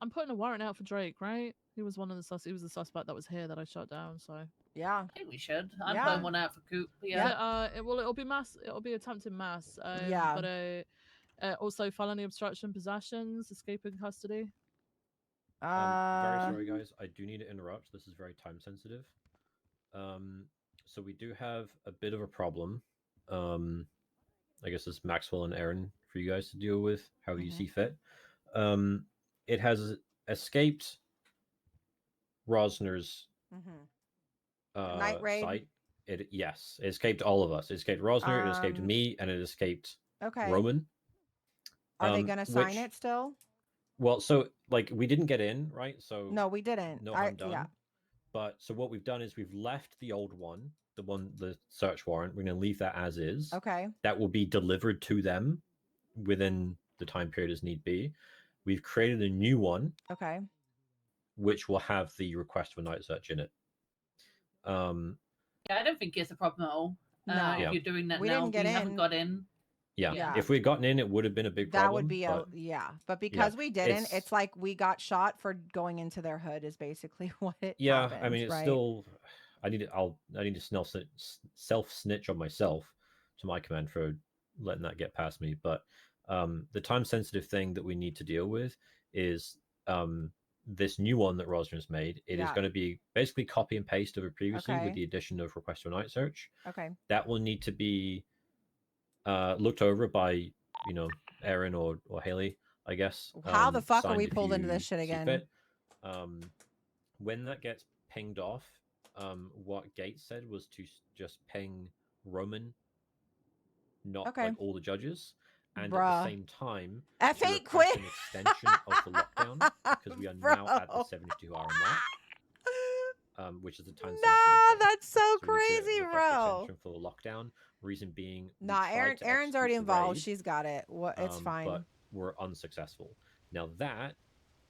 I'm putting a warrant out for Drake, right? He was one of the he was the suspect that was here that I shot down. So Yeah. I think we should. I'm Yeah. putting one out for Coop. Yeah. it'll be mass. It'll be attempted mass. Yeah. But also felony obstruction, possessions, escape in custody. Very sorry, guys. I do need to interrupt. This is very time sensitive. So we do have a bit of a problem. I guess it's Maxwell and Aaron for you guys to deal with, however you see fit. It has escaped Rosner's night raid site. It escaped all of us. It escaped Rosner, it escaped me, and it escaped Roman. Are they gonna sign it still? Well, so like we didn't get in, right? So no, we didn't. No harm done. Yeah. But so what we've done is we've left the old one, the search warrant. We're gonna leave that as is. Okay. That will be delivered to them within the time period as need be. We've created a new one. Okay. Which will have the request for night search in it. Yeah, I don't think it's a problem at all. No. If you're doing that we now, didn't get we in. haven't got in. Yeah. If we'd gotten in, it would have been a big problem. That would be but because we didn't, it's like we got shot for going into their hood is basically what it happens, I mean, it's right? still. I need to self snitch on myself to my command for letting that get past me. But the time sensitive thing that we need to deal with is this new one that Rosner's made. It is going to be basically copy and paste of it previously with the addition of request for night search. Okay. That will need to be looked over by Aaron or Haley, I guess. How the fuck are we pulled into this shit again? When that gets pinged off, what Gates said was to just ping Roman, not like all the judges, and at the same time F8 quit an extension of the lockdown because we are now at the 72-hour mark. Which is the time. Nah, that's so crazy, bro. Extension for the lockdown. Reason being, Aaron's already involved. She's got it. It's fine. But we're unsuccessful. Now that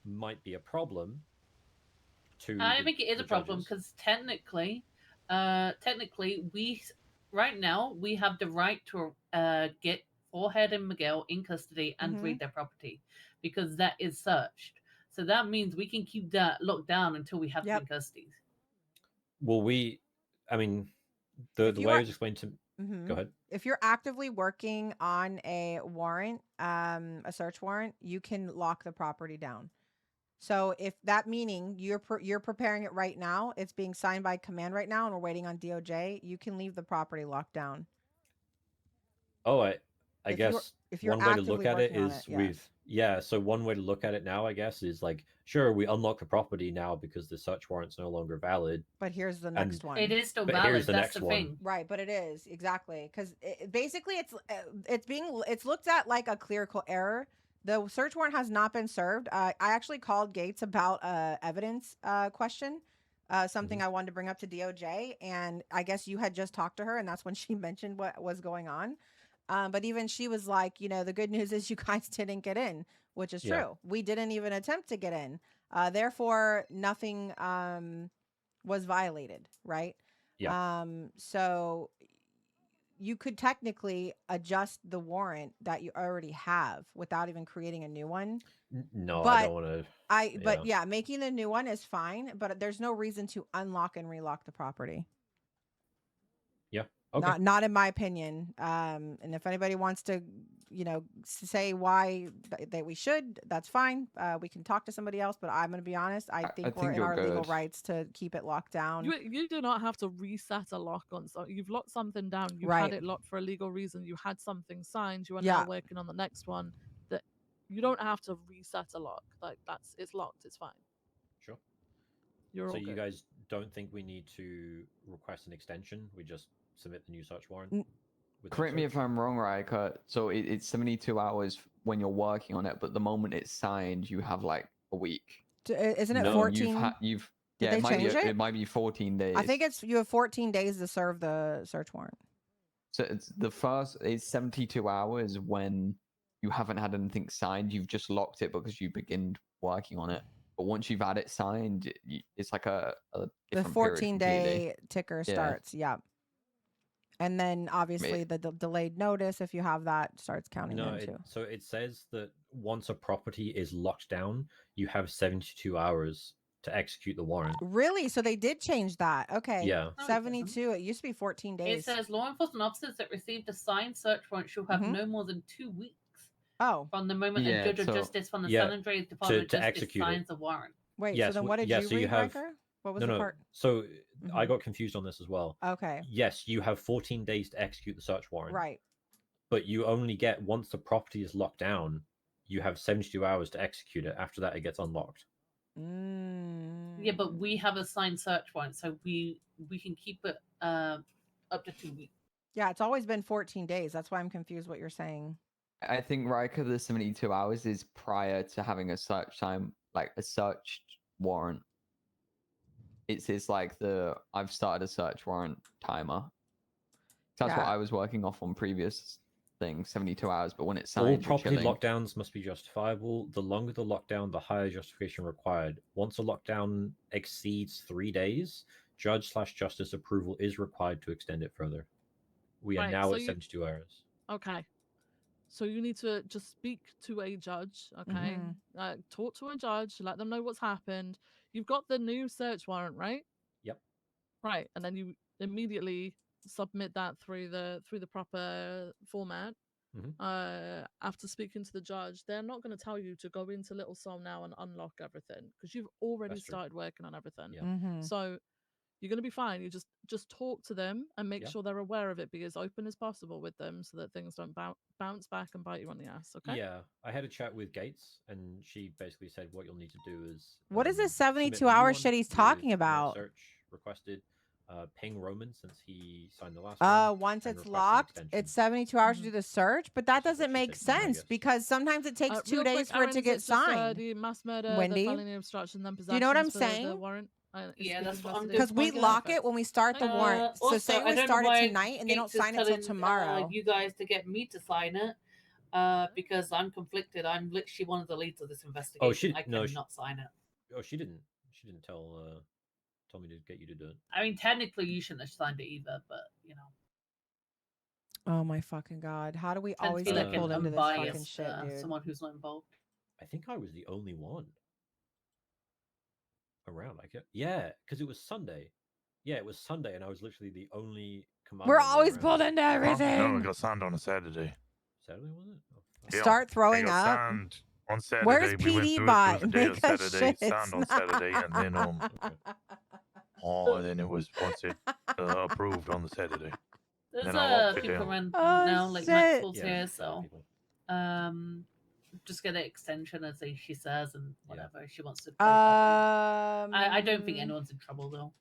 might be a problem. I think it is a problem because technically, we right now we have the right to get Forehead and Miguel in custody and read their property because that is searched. So that means we can keep that locked down until we have them in custody. Well, the way it was explained to go ahead. If you're actively working on a warrant, a search warrant, you can lock the property down. So if that meaning you're preparing it right now, it's being signed by command right now, and we're waiting on DOJ, you can leave the property locked down. Oh, I guess if you're one way to look at it is so one way to look at it now, I guess, is like, sure, we unlock the property now because the search warrant's no longer valid. But here's the next one. It is still valid. That's the thing. Right, but it is exactly because basically it's looked at like a clerical error. The search warrant has not been served. I actually called Gates about evidence question, something I wanted to bring up to DOJ, and I guess you had just talked to her, and that's when she mentioned what was going on. But even she was like, the good news is you guys didn't get in, which is true. We didn't even attempt to get in. Therefore, nothing was violated, right? Yeah. So you could technically adjust the warrant that you already have without even creating a new one. No, I don't want to. But making the new one is fine, but there's no reason to unlock and relock the property. Yeah. Okay. Not in my opinion. And if anybody wants to, say why that we should, that's fine. We can talk to somebody else, but I'm going to be honest. I think we're in our legal rights to keep it locked down. You do not have to reset a lock on something. You've locked something down. You had it locked for a legal reason. You had something signed. You are now working on the next one. That you don't have to reset a lock. Like it's locked. It's fine. Sure. You're so all you good. guys don't think we need to request an extension? We just submit the new search warrant? Correct me if I'm wrong, Rika. So it's 72 hours when you're working on it, but the moment it's signed, you have like a week. Isn't it 14? It might be 14 days. I think you have 14 days to serve the search warrant. So it's 72 hours when you haven't had anything signed. You've just locked it because you begin working on it. But once you've had it signed, it's like a the 14-day ticker starts. Yeah. And then obviously the delayed notice, if you have that, starts counting in too. So it says that once a property is locked down, you have 72 hours to execute the warrant. Really? So they did change that. Okay. Yeah. 72. It used to be 14 days. It says law enforcement officers that received a signed search warrant shall have no more than 2 weeks from the moment a judge of justice from the San Andreas Department of Justice signs the warrant. Wait, so then what did you read, Riker? What was the part? So I got confused on this as well. Okay. Yes, you have 14 days to execute the search warrant. Right. But you only get, once the property is locked down, you have 72 hours to execute it. After that, it gets unlocked. Yeah, but we have a signed search warrant, so we can keep it up to 2 weeks. Yeah, it's always been 14 days. That's why I'm confused what you're saying. I think, Riker, the 72 hours is prior to having a search time, like a search warrant. It's like I've started a search warrant timer. That's what I was working off on previous things, 72 hours, but when it's signed, all property lockdowns must be justifiable. The longer the lockdown, the higher justification required. Once a lockdown exceeds 3 days, judge/justice approval is required to extend it further. We are now at 72 hours. Okay. So you need to just speak to a judge, okay? Talk to a judge, let them know what's happened. You've got the new search warrant, right? Yep. Right, and then you immediately submit that through the proper format. After speaking to the judge, they're not going to tell you to go into Little Soul now and unlock everything because you've already started working on everything. Yeah. So you're going to be fine. You just talk to them and make sure they're aware of it. Be as open as possible with them so that things don't bounce back and bite you on the ass. Okay. Yeah, I had a chat with Gates, and she basically said what you'll need to do is what is this 72-hour shit he's talking about? Search requested. Ping Roman since he signed the last one. Once it's locked, it's 72 hours to do the search, but that doesn't make sense because sometimes it takes 2 days for it to get signed. The mass murder, Wendy, the felony obstruction, then possession. Do you know what I'm saying? The warrant. Yeah, that's what I'm doing. Because we lock it when we start the warrant. So say we start it tonight and they don't sign it till tomorrow. You guys to get me to sign it because I'm conflicted. I'm literally one of the leads of this investigation. I cannot sign it. Oh, she didn't tell me to get you to do it. I mean, technically, you shouldn't have signed it either, but you know. Oh my fucking god! How do we always get pulled into this fucking shit, dude? Someone who's not involved. I think I was the only one around. Yeah, because it was Sunday. Yeah, it was Sunday, and I was literally the only commander. We're always pulled into everything. No, I got signed on a Saturday. Saturday, was it? Yeah, start throwing up. On Saturday. Where's PD bot? Make a shit. Signed on Saturday, and then and then it was once it approved on the Saturday. There's people around now, like Maxwell's here, so just get an extension as she says and whatever she wants to. I don't think anyone's in trouble though.